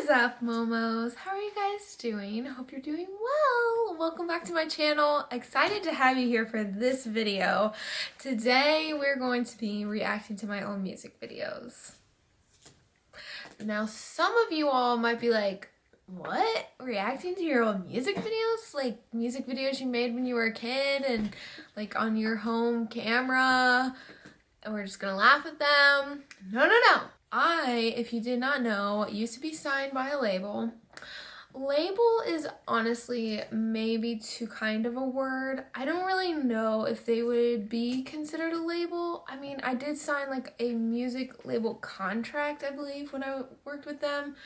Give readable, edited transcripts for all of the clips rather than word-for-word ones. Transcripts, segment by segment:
is up, Momos? How are you guys doing? Hope you're doing well. Welcome back to my channel. Excited to have you here for this video. Today we're going to be reacting to my own music videos. Now some of you all might be like, what? Reacting to your own music videos? Like music videos you made when you were a kid and like on your home camera and we're just gonna laugh at them? No. If you did not know, used to be signed by a label. Label is honestly maybe too kind of a word. I don't really know if they would be considered a label. I mean, I did sign like a music label contract, I believe, when I worked with them.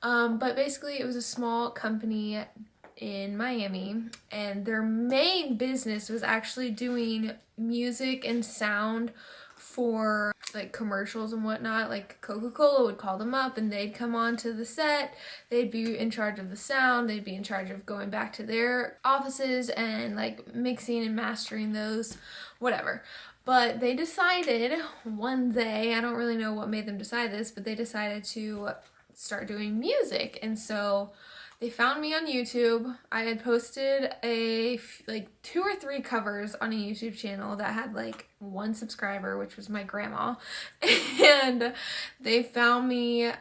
But basically it was a small company in Miami, and their main business was actually doing music and sound for like commercials and whatnot. Like Coca-Cola would call them up and they'd come on to the set, they'd be in charge of the sound, they'd be in charge of going back to their offices and like mixing and mastering those, whatever. But they decided one day, I don't really know what made them decide this, but they decided to start doing music. And so they found me on YouTube. I had posted like 2 or 3 covers on a YouTube channel that had like 1 subscriber, which was my grandma. And they found me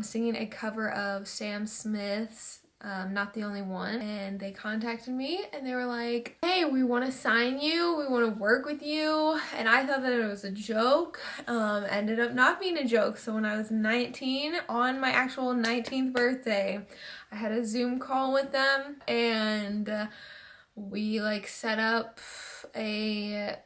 singing a cover of Sam Smith's Not the Only One. And they contacted me and they were like, hey, we want to sign you. We want to work with you. And I thought that it was a joke. Ended up not being a joke. So when I was 19, on my actual 19th birthday, I had a Zoom call with them and we like set up a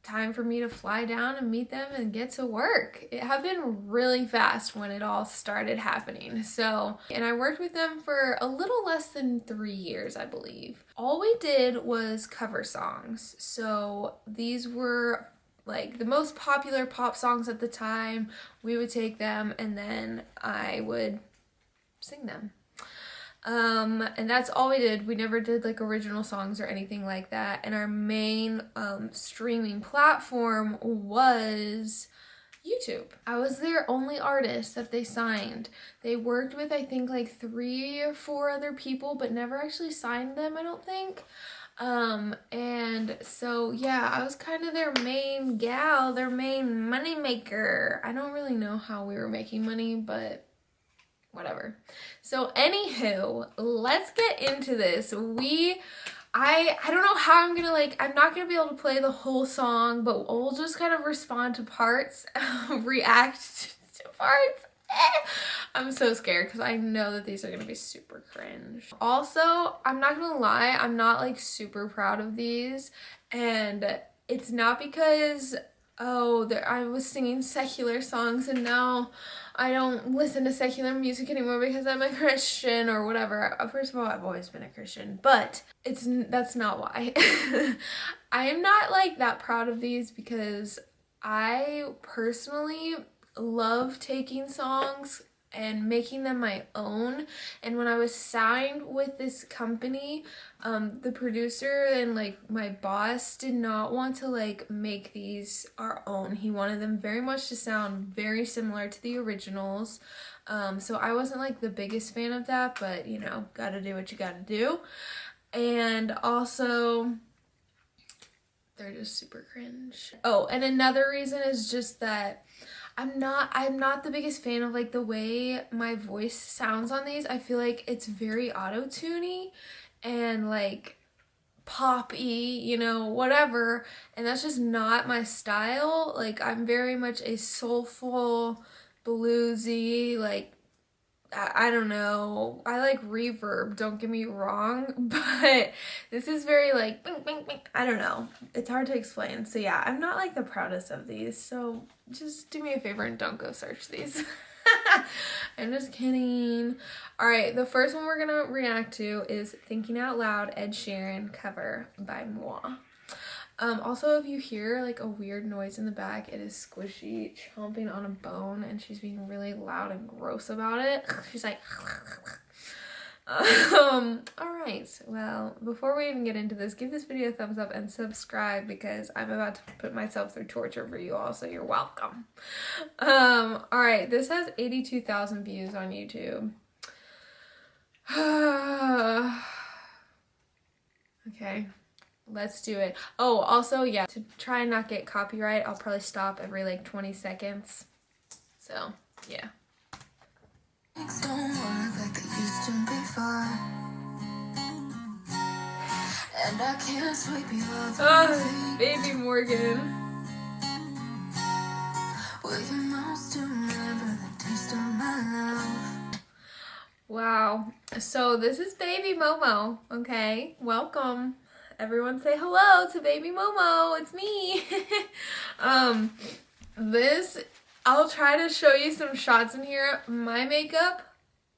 time for me to fly down and meet them and get to work. It happened really fast when it all started happening. So, and I worked with them for a little less than 3 years, I believe. All we did was cover songs. So these were like the most popular pop songs at the time. We would take them and then I would sing them. And that's all we did. We never did like original songs or anything like that. And our main streaming platform was YouTube. I was their only artist that they signed. They worked with I think like 3 or 4 other people, but never actually signed them, I don't think. And so yeah, I was kind of their main gal, their main money maker. I don't really know how we were making money, but whatever. So anywho, let's get into this. I don't know how I'm gonna I'm not gonna be able to play the whole song, but we'll just kind of respond to parts, react to parts. I'm so scared because I know that these are gonna be super cringe. Also, I'm not gonna lie, I'm not like super proud of these, and it's not because I was singing secular songs and now I don't listen to secular music anymore because I'm a Christian or whatever. First of all, I've always been a Christian, but that's not why. I am not like that proud of these because I personally love taking songs and making them my own. And when I was signed with this company, the producer and like my boss did not want to like make these our own. He wanted them very much to sound very similar to the originals. So I wasn't like the biggest fan of that, but you know, gotta do what you gotta do. And also, they're just super cringe. Oh, and another reason is just that I'm not the biggest fan of like the way my voice sounds on these. I feel like it's very auto-tuney and like poppy, you know, whatever, and that's just not my style. Like I'm very much a soulful, bluesy, like I don't know. I like reverb, don't get me wrong, but this is very like bing, bing, bing. I don't know. It's hard to explain. So yeah, I'm not like the proudest of these. So just do me a favor and don't go search these. I'm just kidding. All right, the first one we're gonna react to is Thinking Out Loud, Ed Sheeran cover by Moi. Also, if you hear like a weird noise in the back, it is Squishy chomping on a bone and she's being really loud and gross about it. She's like, alright, well, before we even get into this, give this video a thumbs up and subscribe because I'm about to put myself through torture for you all, so you're welcome. Alright, this has 82,000 views on YouTube. Okay, let's do it. Oh, also, yeah, to try and not get copyright, I'll probably stop every like 20 seconds. So, yeah. Things don't work like they used to before. And I can't sweep you up. Oh, baby Morgan. Will your mouth still remember the taste of my love? Wow. So this is baby Momo, okay? Welcome. Everyone say hello to baby Momo. It's me. I'll try to show you some shots in here. My makeup,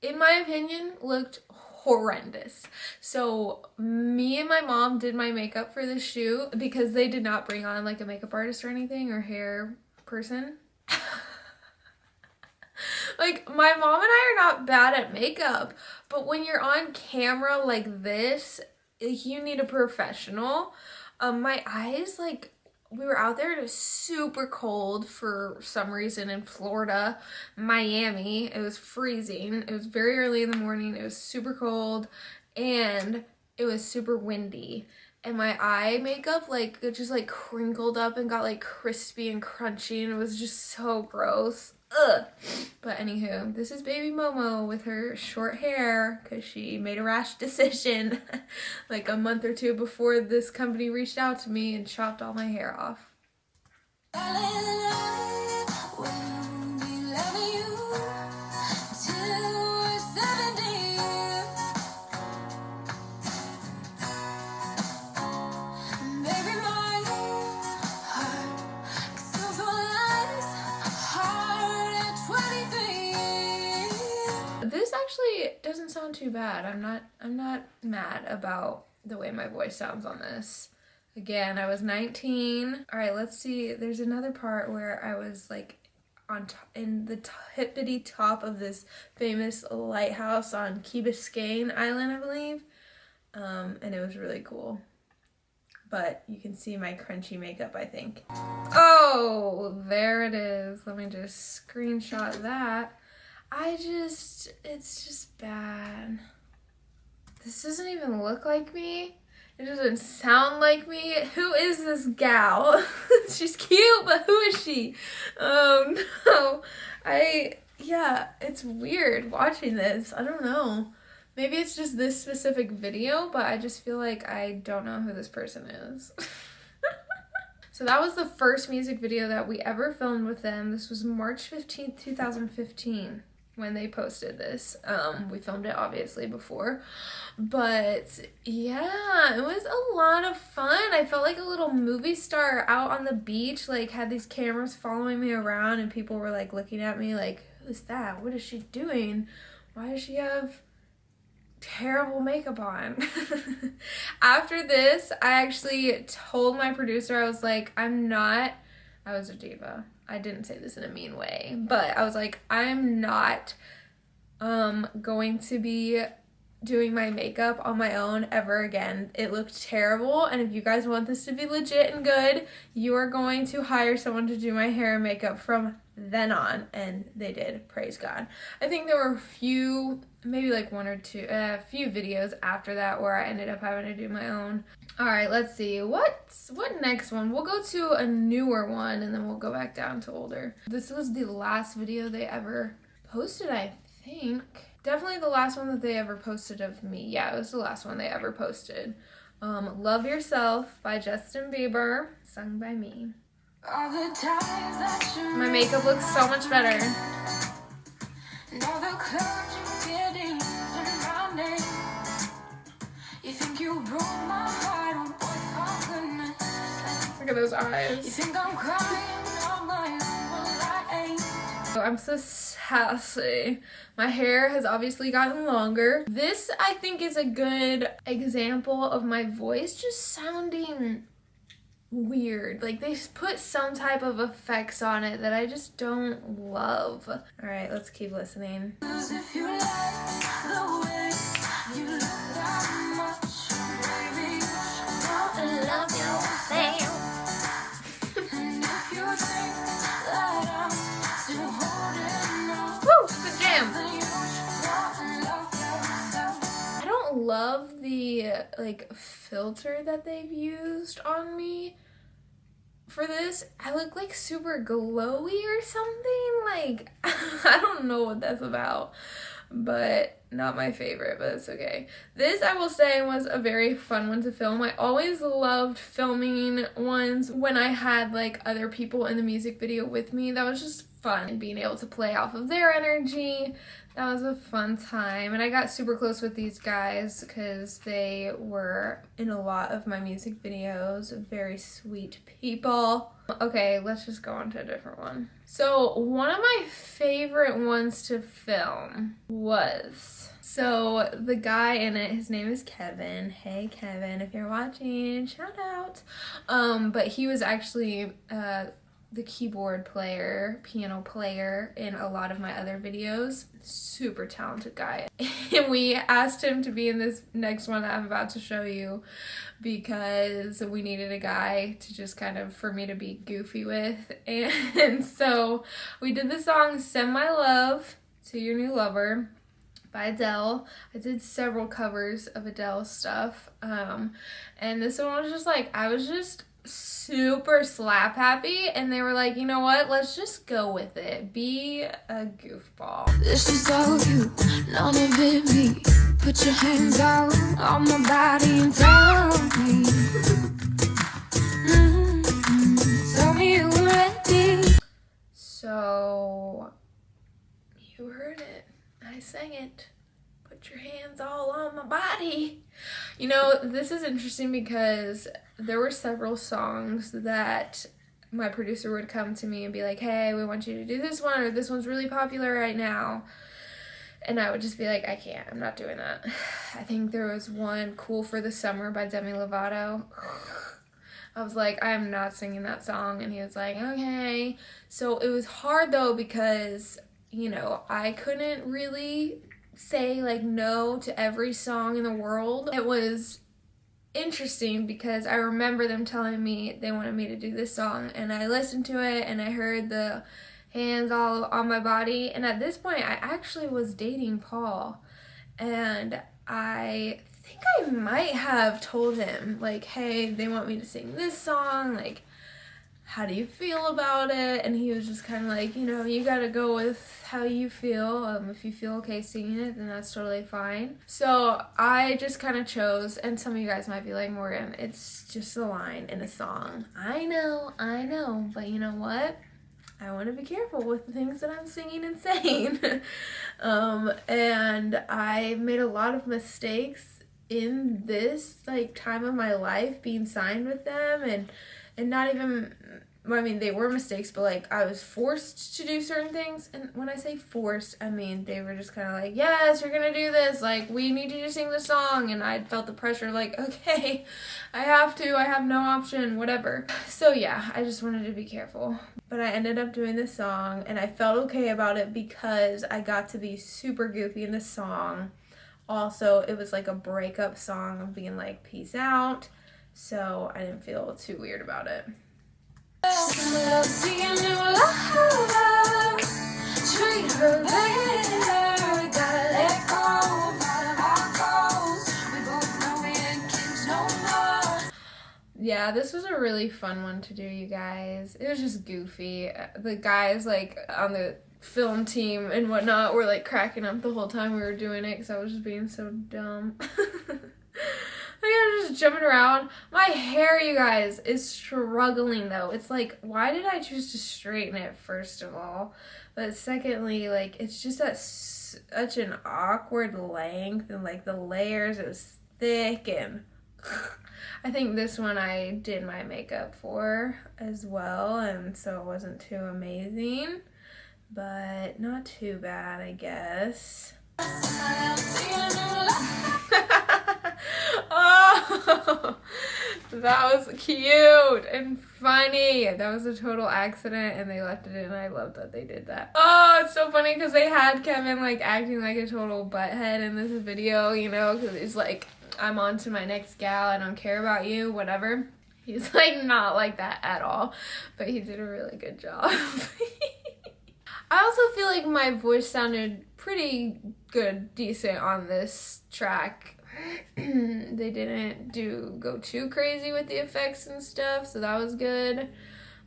in my opinion, looked horrendous. So me and my mom did my makeup for this shoot because they did not bring on like a makeup artist or anything or hair person. Like, my mom and I are not bad at makeup, but when you're on camera like this, you need a professional. My eyes, like, we were out there, it was super cold for some reason in Florida, Miami. It was freezing. It was very early in the morning. It was super cold, and it was super windy. And my eye makeup, like, it just, like, crinkled up and got, like, crispy and crunchy, and it was just so gross. Ugh. But anywho, this is baby Momo with her short hair because she made a rash decision like a month or two before this company reached out to me and chopped all my hair off. This actually doesn't sound too bad. I'm not mad about the way my voice sounds on this. Again, I was 19. All right, let's see. There's another part where I was like in the hippity top of this famous lighthouse on Key Biscayne Island, I believe. And it was really cool. But you can see my crunchy makeup, I think. Oh, there it is. Let me just screenshot that. It's just bad. This doesn't even look like me. It doesn't sound like me. Who is this gal? She's cute, but who is she? Oh no. Yeah, it's weird watching this. I don't know. Maybe it's just this specific video, but I just feel like I don't know who this person is. So that was the first music video that we ever filmed with them. This was March 15th, 2015. When they posted this. We filmed it obviously before, but yeah, it was a lot of fun. I felt like a little movie star out on the beach, like had these cameras following me around and people were like looking at me like, who's that? What is she doing? Why does she have terrible makeup on? After this, I actually told my producer, I was like, I was a diva. I didn't say this in a mean way, but I was like, I'm not going to be doing my makeup on my own ever again. It looked terrible, and if you guys want this to be legit and good, you are going to hire someone to do my hair and makeup from then on. And they did, praise God. I think there were a few, maybe like one or two, a few videos after that where I ended up having to do my own. All right, let's see. What next one? We'll go to a newer one and then we'll go back down to older. This was the last video they ever posted, I think. Definitely the last one that they ever posted of me. Yeah, it was the last one they ever posted. Love Yourself by Justin Bieber, sung by me. My makeup looks so much better. Look at those eyes. I'm so sassy. My hair has obviously gotten longer. This, I think, is a good example of my voice just sounding weird. Like, they put some type of effects on it that I just don't love. All right, let's keep listening. If you like the way you look that much, baby, don't love yourself. And if you think that I'm still holding on, woo, good jam. Then you should love yourself. love the like filter that they've used on me for this. I look like super glowy or something. Like, I don't know what that's about, but not my favorite, but it's okay. This, I will say, was a very fun one to film. I always loved filming ones when I had like other people in the music video with me. That was just fun, and being able to play off of their energy. That was a fun time, and I got super close with these guys because they were in a lot of my music videos. Very sweet people. Okay, let's just go on to a different one. So one of my favorite ones to film was, so the guy in it, his name is Kevin. Hey Kevin, if you're watching, shout out. But he was actually the keyboard player, piano player in a lot of my other videos. Super talented guy. And we asked him to be in this next one that I'm about to show you because we needed a guy to just kind of, for me to be goofy with. And so we did the song Send My Love to Your New Lover by Adele. I did several covers of Adele stuff. And this one was just like, I was just super slap happy, and they were like, you know what, let's just go with it, be a goofball. This is all you, none of it me. Put your hands out on my body and tell me, tell me you're ready. So you heard it, I sang it. Put your hands all on my body. You know, this is interesting because there were several songs that my producer would come to me and be like, hey, we want you to do this one, or this one's really popular right now. And I would just be like, I can't, I'm not doing that. I think there was one, Cool for the Summer by Demi Lovato. I was like, I'm not singing that song. And he was like, okay. So it was hard though because, you know, I couldn't really say like no to every song in the world. It was interesting because I remember them telling me they wanted me to do this song, and I listened to it and I heard the hands all on my body, and at this point I actually was dating Paul, and I think I might have told him like, hey, they want me to sing this song, like, how do you feel about it? And he was just kind of like, you know, you gotta go with how you feel. If you feel okay singing it, then that's totally fine. So I just kind of chose, and some of you guys might be like, Morgan, it's just a line in a song. I know, but you know what? I want to be careful with the things that I'm singing and saying. And I made a lot of mistakes in this like time of my life being signed with them, and not even, I mean, they were mistakes, but like I was forced to do certain things. And when I say forced, I mean they were just kind of like, yes, you're gonna do this, like we need you to sing the song. And I felt the pressure like, okay, I have no option, whatever. So yeah, I just wanted to be careful. But I ended up doing this song, and I felt okay about it because I got to be super goofy in the song. Also, it was like a breakup song of being like, peace out. So I didn't feel too weird about it. Yeah, this was a really fun one to do, you guys. It was just goofy. The guys like on the film team and whatnot were like cracking up the whole time we were doing it because I was just being so dumb. I was just jumping around. My hair, you guys, is struggling though. It's like, why did I choose to straighten it, first of all? But secondly, like, it's just at such an awkward length, and like the layers, it was thick, and I think this one I did my makeup for as well, and so it wasn't too amazing, but not too bad, I guess. Oh, that was cute and funny. That was a total accident, and they left it in. I love that they did that. Oh, it's so funny because they had Kevin like acting like a total butthead in this video, you know, because he's like, I'm on to my next gal, I don't care about you, whatever. He's like not like that at all, but he did a really good job. I also feel like my voice sounded pretty good, decent on this track. They didn't go too crazy with the effects and stuff, so that was good.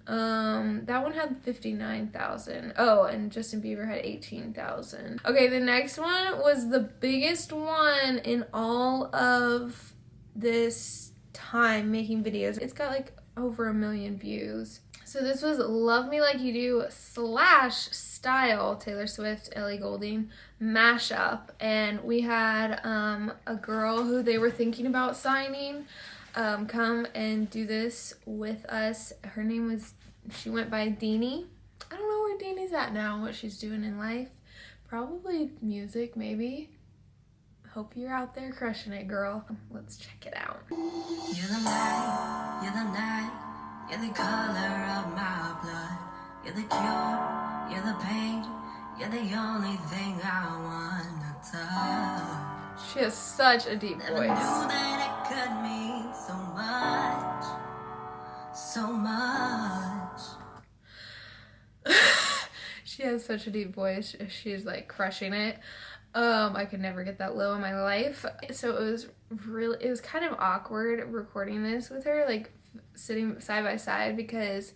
That one had 59,000. Oh, and Justin Bieber had 18,000. Okay, the next one was the biggest one in all of this time making videos. It's got like over 1 million views. So this was Love Me Like You Do / Style Taylor Swift, Ellie Goulding mashup. And we had a girl who they were thinking about signing come and do this with us. Her name was, she went by Deanie. I don't know where Deanie's at now, what she's doing in life. Probably music, maybe. Hope you're out there crushing it, girl. Let's check it out. You're the light, you're the night, you're the color of my blood. You're the cure, you're the pain, you're the only thing I wanna touch. She has such a deep voice. Never knew that it could mean so much, so much. She has such a deep voice. She's like crushing it. I could never get that low in my life. So it was kind of awkward recording this with her, like sitting side by side, because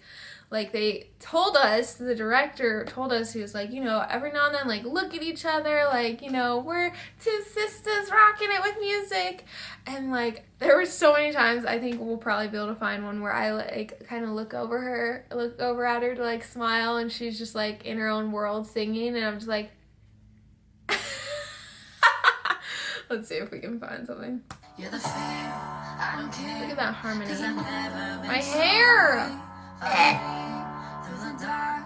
like they told us, the director told us, he was like, you know, every now and then, like, look at each other, like, you know, we're two sisters rocking it with music. And like there were so many times, I think we'll probably be able to find one where I like kind of look over at her to like smile, and she's just like in her own world singing, and I'm just like let's see if we can find something. You're the fair, I don't care. Look at that harmony. My hair. hair! Through the dark,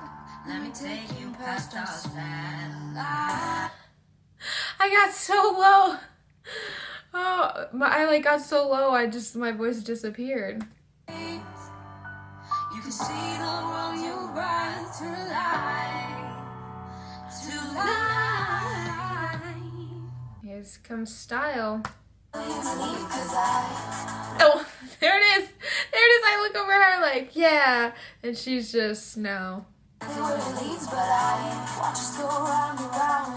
let me take you past our satellite. I got so low. Oh, I like got so low, my voice disappeared. You can see the world you brought to life, to life. Here's comes Style. I Oh, there it is. I look over her like, yeah. And she's just, no. Oh,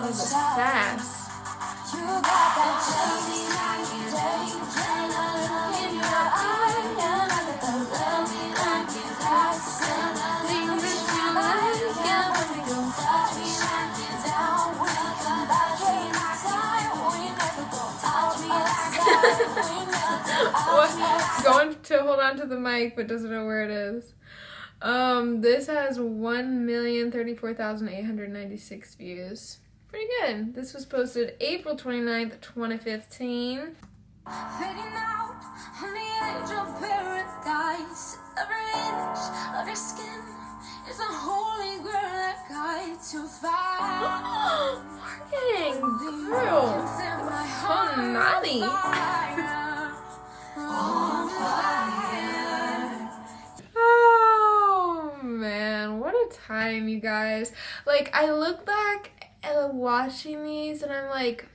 the sass. You got that jelly like you in your eye, and I got the love me like you like something that you like. And when we go touch me like you down, when we come back in time, we never go touch me outside, we never go What? Going to hold on to the mic but doesn't know where it is. This has 1,034,896 views. Pretty good. This was posted April 29th, 2015. Fading out on the edge of paradise. Every inch of your skin is a holy grail that guide to find. Marketing, girl. So naughty. Oh man, what a time, you guys. Like, I look back at watching these and I'm like,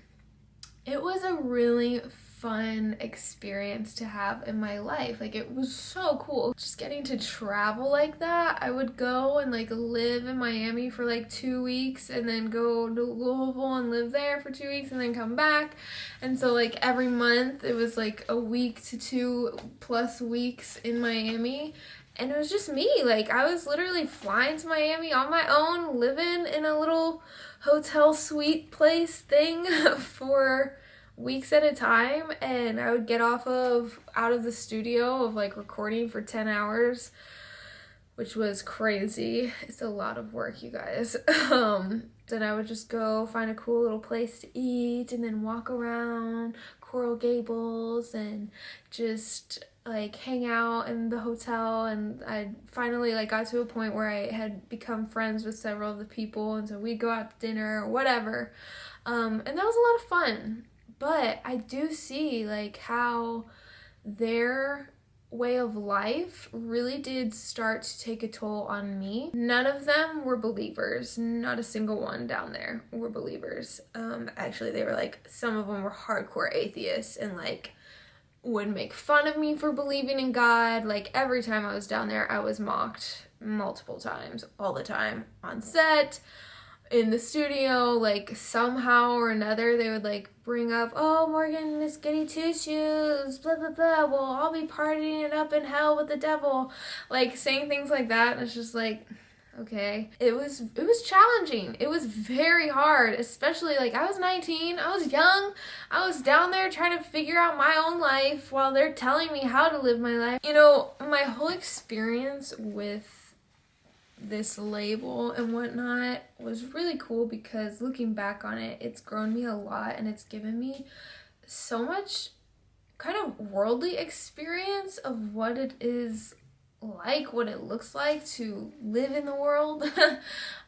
it was a really fun experience to have in my life. Like, it was so cool just getting to travel like that. I would go and like live in Miami for like 2 weeks and then go to Louisville and live there for 2 weeks and then come back. And so like every month it was like a week to 2+ weeks in Miami. And it was just me. Like, I was literally flying to Miami on my own, living in a little hotel suite place thing for weeks at a time. And I would get out of the studio of like recording for 10 hours, which was crazy. It's a lot of work, you guys. Then I would just go find a cool little place to eat and then walk around Coral Gables and just like hang out in the hotel. And I finally like got to a point where I had become friends with several of the people, and so we'd go out to dinner or whatever. And that was a lot of fun. But I do see like how their way of life really did start to take a toll on me. None of them were believers. Not a single one down there were believers. Actually, they were like, some of them were hardcore atheists and like would make fun of me for believing in God. Like, every time I was down there, I was mocked multiple times, all the time, on set, in the studio, like somehow or another they would like bring up, oh, Morgan, Miss Goody Two Shoes, blah blah blah, well, I'll be partying it up in hell with the devil, like saying things like that. And it's just like, okay. It was challenging. It was very hard, especially like I was 19, I was young, I was down there trying to figure out my own life while they're telling me how to live my life. You know, my whole experience with this label and whatnot was really cool, because looking back on it, it's grown me a lot and it's given me so much kind of worldly experience of what it is like, what it looks like to live in the world.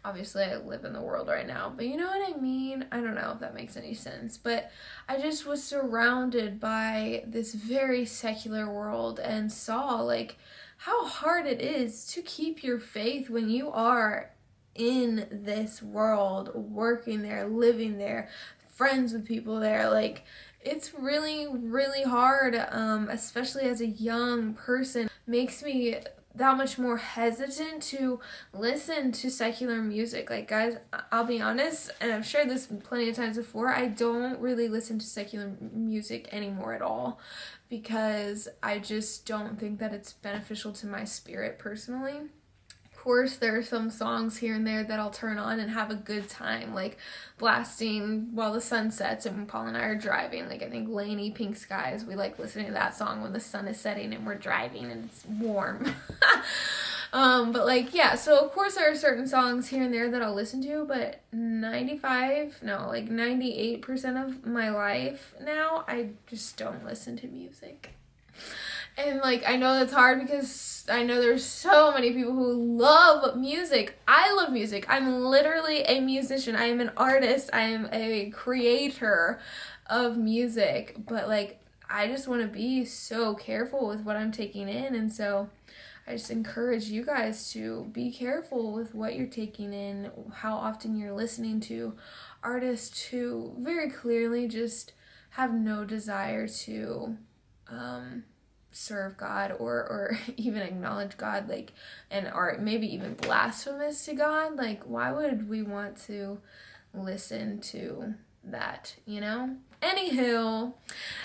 Obviously I live in the world right now, but you know what I mean? I don't know if that makes any sense, but I just was surrounded by this very secular world and saw like how hard it is to keep your faith when you are in this world, working there, living there, friends with people there. Like, it's really, really hard, especially as a young person. Makes me that much more hesitant to listen to secular music. Like, guys, I'll be honest, and I've shared this plenty of times before, I don't really listen to secular music anymore at all, because I just don't think that it's beneficial to my spirit personally. Of course, there are some songs here and there that I'll turn on and have a good time, like blasting while the sun sets and when Paul and I are driving. Like, I think Lainey, Pink Skies, we like listening to that song when the sun is setting and we're driving and it's warm. But like, yeah, so of course there are certain songs here and there that I'll listen to, but 98% of my life now, I just don't listen to music. And like, I know that's hard because I know there's so many people who love music. I love music. I'm literally a musician. I am an artist. I am a creator of music. But like, I just want to be so careful with what I'm taking in. And so I just encourage you guys to be careful with what you're taking in, how often you're listening to artists who very clearly just have no desire to serve God or even acknowledge God, like, and are maybe even blasphemous to God. Like, why would we want to listen to that, you know? Anywho,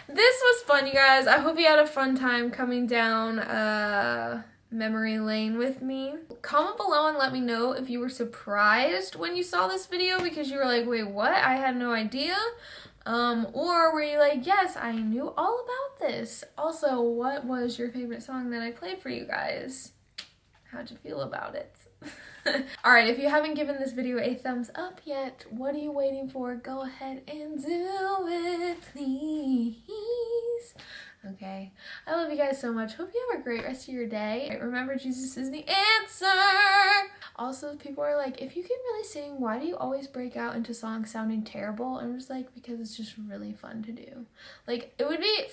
this was fun, you guys. I hope you had a fun time coming down memory lane with me. Comment below and let me know if you were surprised when you saw this video, because you were like, wait, what? I had no idea. Or were you like, yes, I knew all about this. Also, what was your favorite song that I played for you guys? How'd you feel about it? Alright, if you haven't given this video a thumbs up yet, what are you waiting for? Go ahead and do it, please. Okay, I love you guys so much. Hope you have a great rest of your day. Remember, Jesus is the answer. Also, people are like, if you can really sing, why do you always break out into songs sounding terrible? And I'm just like, because it's just really fun to do. Like, it would be,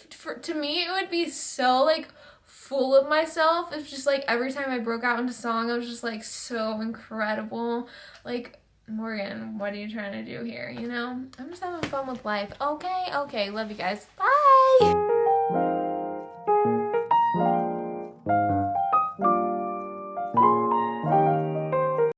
to me, it would be so like full of myself. It's just like every time I broke out into song, I was just like so incredible. Like, Morgan, what are you trying to do here? You know, I'm just having fun with life. Okay, love you guys. Bye.